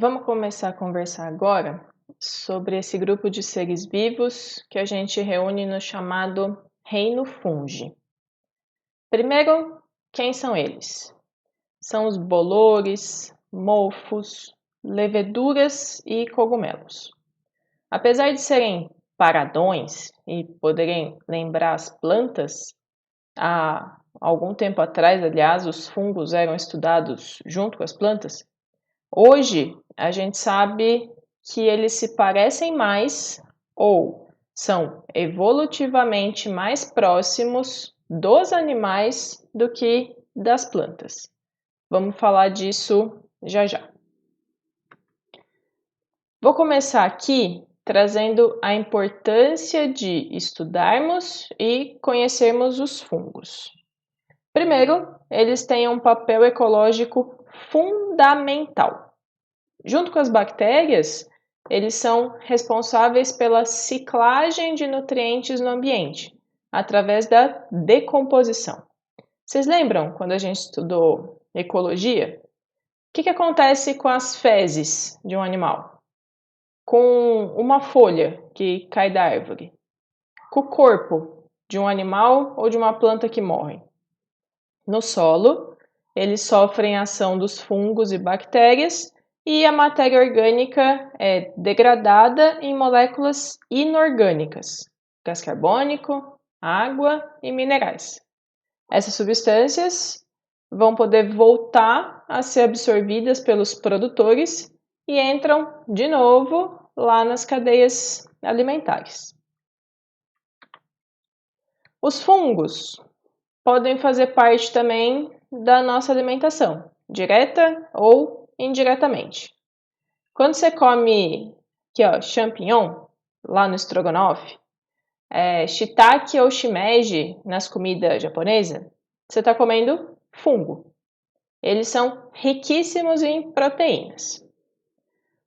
Vamos começar a conversar agora sobre esse grupo de seres vivos que a gente reúne no chamado Reino Fungi. Primeiro, quem são eles? São os bolores, mofos, leveduras e cogumelos. Apesar de serem paradões e poderem lembrar as plantas, há algum tempo atrás, aliás, os fungos eram estudados junto com as plantas. Hoje, a gente sabe que eles se parecem mais ou são evolutivamente mais próximos dos animais do que das plantas. Vamos falar disso já já. Vou começar aqui trazendo a importância de estudarmos e conhecermos os fungos. Primeiro, eles têm um papel ecológico fundamental. Junto com as bactérias, eles são responsáveis pela ciclagem de nutrientes no ambiente, através da decomposição. Vocês lembram quando a gente estudou ecologia? O que acontece com as fezes de um animal? Com uma folha que cai da árvore? Com o corpo de um animal ou de uma planta que morre? No solo, eles sofrem a ação dos fungos e bactérias e a matéria orgânica é degradada em moléculas inorgânicas, gás carbônico, água e minerais. Essas substâncias vão poder voltar a ser absorvidas pelos produtores e entram de novo lá nas cadeias alimentares. Os fungos podem fazer parte também da nossa alimentação, direta ou indiretamente. Quando você come aqui, ó, champignon, lá no estrogonofe, shiitake ou shimeji nas comidas japonesas, você está comendo fungo. Eles são riquíssimos em proteínas.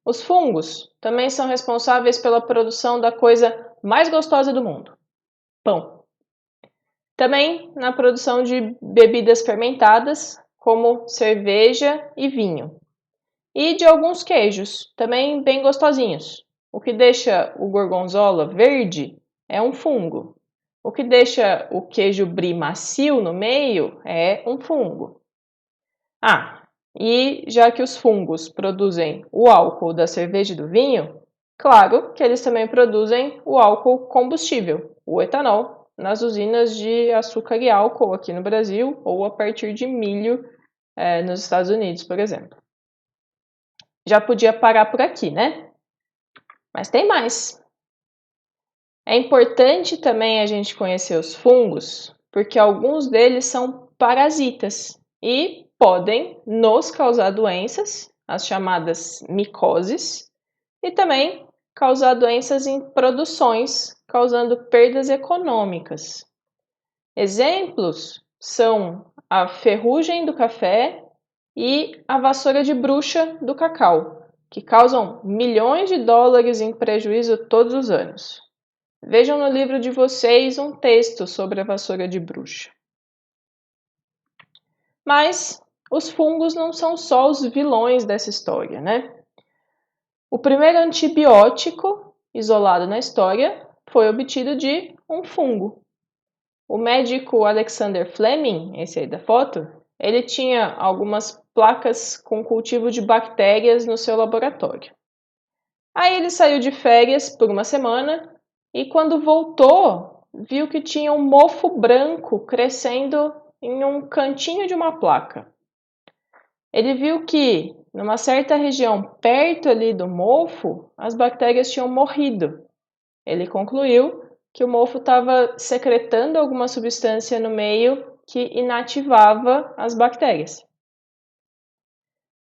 Os fungos também são responsáveis pela produção da coisa mais gostosa do mundo, pão. Também na produção de bebidas fermentadas, como cerveja e vinho. E de alguns queijos, também bem gostosinhos. O que deixa o gorgonzola verde é um fungo. O que deixa o queijo brie macio no meio é um fungo. E já que os fungos produzem o álcool da cerveja e do vinho, claro que eles também produzem o álcool combustível, o etanol, nas usinas de açúcar e álcool aqui no Brasil ou a partir de milho nos Estados Unidos, por exemplo. Já podia parar por aqui, né? Mas tem mais. É importante também a gente conhecer os fungos, porque alguns deles são parasitas e podem nos causar doenças, as chamadas micoses, e também causar doenças em produções, causando perdas econômicas. Exemplos são a ferrugem do café e a vassoura de bruxa do cacau, que causam milhões de dólares em prejuízo todos os anos. Vejam no livro de vocês um texto sobre a vassoura de bruxa. Mas os fungos não são só os vilões dessa história, né? O primeiro antibiótico isolado na história foi obtido de um fungo. O médico Alexander Fleming, esse aí da foto, ele tinha algumas placas com cultivo de bactérias no seu laboratório. Aí ele saiu de férias por uma semana e quando voltou, viu que tinha um mofo branco crescendo em um cantinho de uma placa. Ele viu que, numa certa região perto ali do mofo, as bactérias tinham morrido. Ele concluiu que o mofo estava secretando alguma substância no meio que inativava as bactérias.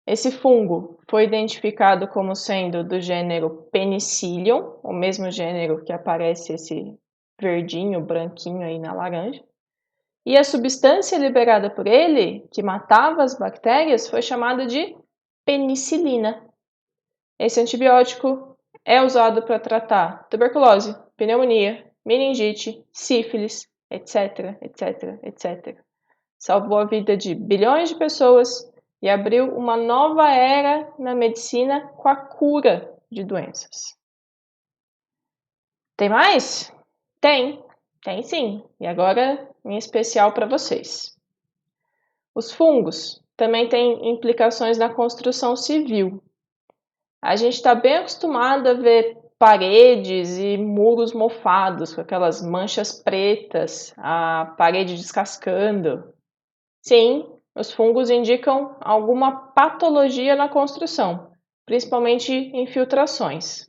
Esse fungo foi identificado como sendo do gênero Penicillium, o mesmo gênero que aparece esse verdinho, branquinho aí na laranja. E a substância liberada por ele, que matava as bactérias, foi chamada de penicilina. Esse antibiótico é usado para tratar tuberculose, pneumonia, meningite, sífilis, etc, etc, etc. Salvou a vida de bilhões de pessoas e abriu uma nova era na medicina com a cura de doenças. Tem mais? Tem sim, e agora em especial para vocês. Os fungos também têm implicações na construção civil. A gente está bem acostumado a ver paredes e muros mofados, com aquelas manchas pretas, a parede descascando. Sim, os fungos indicam alguma patologia na construção, principalmente infiltrações.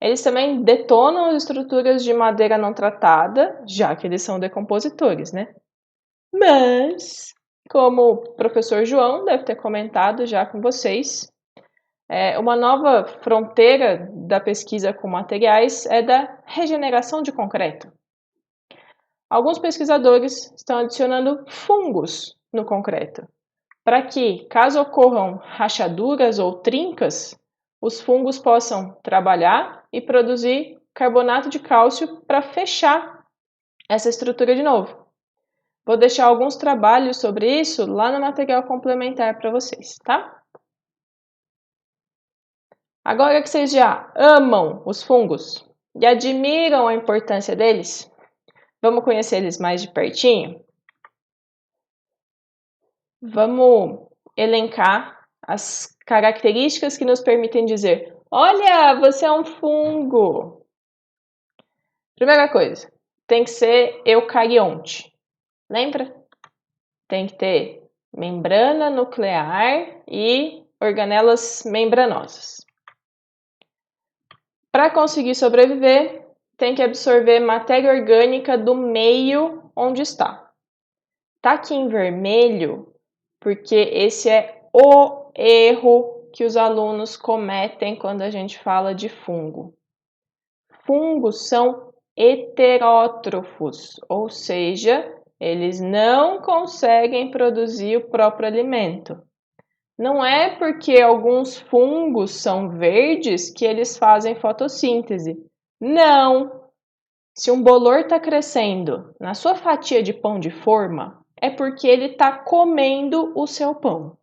Eles também detonam as estruturas de madeira não tratada, já que eles são decompositores, né? Mas, como o professor João deve ter comentado já com vocês, uma nova fronteira da pesquisa com materiais é da regeneração de concreto. Alguns pesquisadores estão adicionando fungos no concreto, para que, caso ocorram rachaduras ou trincas, os fungos possam trabalhar e produzir carbonato de cálcio para fechar essa estrutura de novo. Vou deixar alguns trabalhos sobre isso lá no material complementar para vocês, tá? Agora que vocês já amam os fungos e admiram a importância deles, vamos conhecer eles mais de pertinho? Vamos elencar as características que nos permitem dizer: olha, você é um fungo. Primeira coisa, tem que ser eucarionte. Lembra? Tem que ter membrana nuclear e organelas membranosas. Para conseguir sobreviver, tem que absorver matéria orgânica do meio onde está. Tá aqui em vermelho porque esse é o erro que os alunos cometem quando a gente fala de fungo. Fungos são heterótrofos, ou seja, eles não conseguem produzir o próprio alimento. Não é porque alguns fungos são verdes que eles fazem fotossíntese. Não! Se um bolor está crescendo na sua fatia de pão de forma, é porque ele está comendo o seu pão.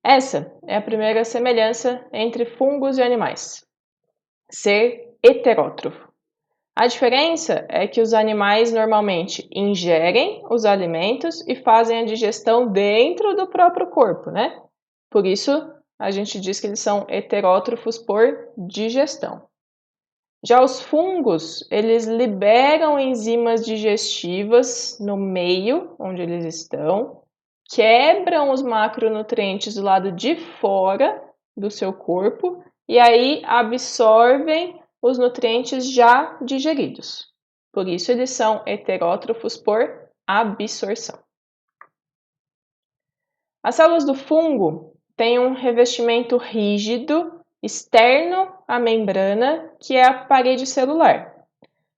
Essa é a primeira semelhança entre fungos e animais: ser heterótrofo. A diferença é que os animais normalmente ingerem os alimentos e fazem a digestão dentro do próprio corpo, né? Por isso, a gente diz que eles são heterótrofos por digestão. Já os fungos, eles liberam enzimas digestivas no meio onde eles estão, quebram os macronutrientes do lado de fora do seu corpo e aí absorvem os nutrientes já digeridos. Por isso, eles são heterótrofos por absorção. As células do fungo têm um revestimento rígido externo à membrana, que é a parede celular.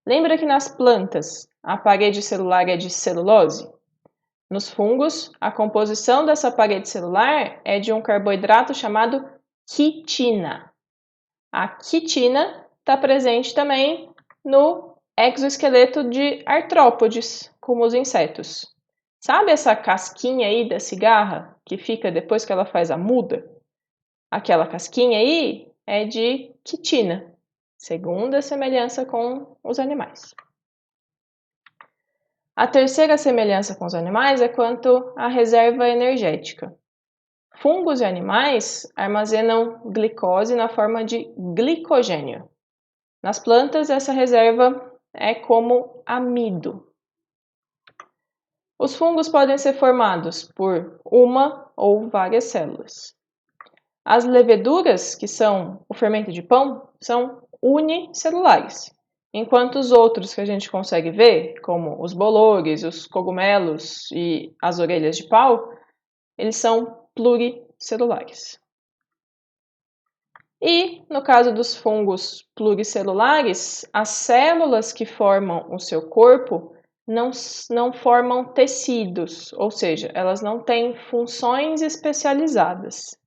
Lembra que nas plantas a parede celular é de celulose? Nos fungos, a composição dessa parede celular é de um carboidrato chamado quitina. A quitina está presente também no exoesqueleto de artrópodes, como os insetos. Sabe essa casquinha aí da cigarra que fica depois que ela faz a muda? Aquela casquinha aí é de quitina, segunda semelhança com os animais. A terceira semelhança com os animais é quanto à reserva energética. Fungos e animais armazenam glicose na forma de glicogênio. Nas plantas, essa reserva é como amido. Os fungos podem ser formados por uma ou várias células. As leveduras, que são o fermento de pão, são unicelulares, enquanto os outros que a gente consegue ver, como os bolores, os cogumelos e as orelhas de pau, eles são pluricelulares. E, no caso dos fungos pluricelulares, as células que formam o seu corpo não formam tecidos, ou seja, elas não têm funções especializadas.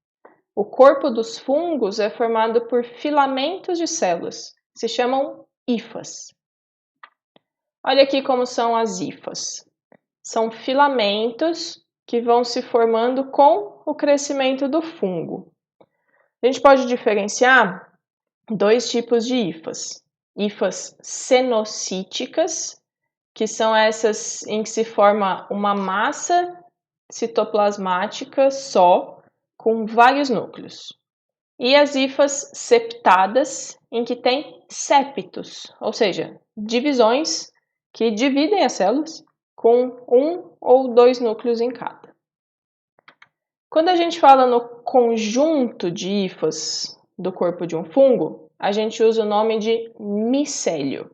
O corpo dos fungos é formado por filamentos de células, que se chamam hifas. Olha aqui como são as hifas. São filamentos que vão se formando com o crescimento do fungo. A gente pode diferenciar dois tipos de hifas. Hifas cenocíticas, que são essas em que se forma uma massa citoplasmática só, com vários núcleos. E as hifas septadas, em que tem septos, ou seja, divisões que dividem as células com um ou dois núcleos em cada. Quando a gente fala no conjunto de hifas do corpo de um fungo, a gente usa o nome de micélio.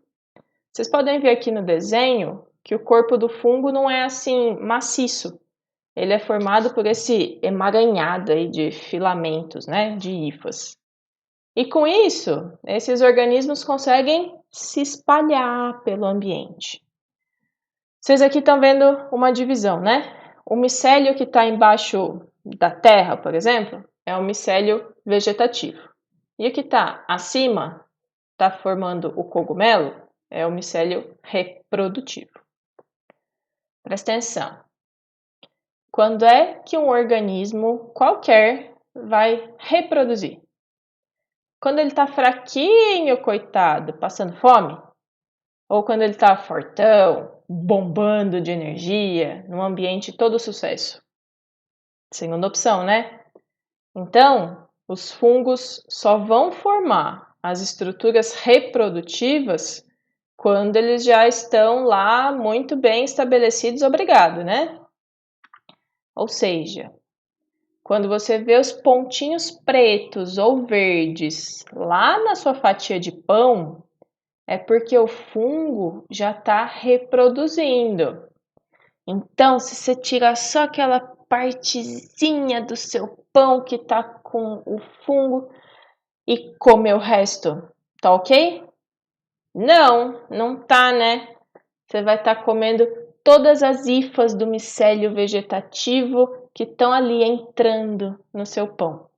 Vocês podem ver aqui no desenho que o corpo do fungo não é assim maciço. Ele é formado por esse emaranhado aí de filamentos, né, de hifas. E com isso, esses organismos conseguem se espalhar pelo ambiente. Vocês aqui estão vendo uma divisão, né? O micélio que está embaixo da terra, por exemplo, é o micélio vegetativo. E o que está acima, está formando o cogumelo, é o micélio reprodutivo. Presta atenção. Quando é que um organismo qualquer vai reproduzir? Quando ele está fraquinho, coitado, passando fome? Ou quando ele está fortão, bombando de energia, num ambiente todo sucesso? Segunda opção, né? Então, os fungos só vão formar as estruturas reprodutivas quando eles já estão lá muito bem estabelecidos, obrigado, né? Ou seja, quando você vê os pontinhos pretos ou verdes lá na sua fatia de pão, é porque o fungo já está reproduzindo. Então, se você tirar só aquela partezinha do seu pão que está com o fungo e comer o resto, tá ok? Não, não tá, né? Você vai estar comendo todas as hifas do micélio vegetativo que estão ali entrando no seu pão.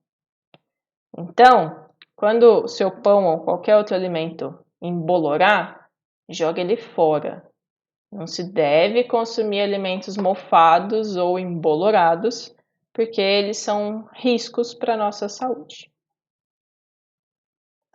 Então, quando o seu pão ou qualquer outro alimento embolorar, joga ele fora. Não se deve consumir alimentos mofados ou embolorados, porque eles são riscos para a nossa saúde.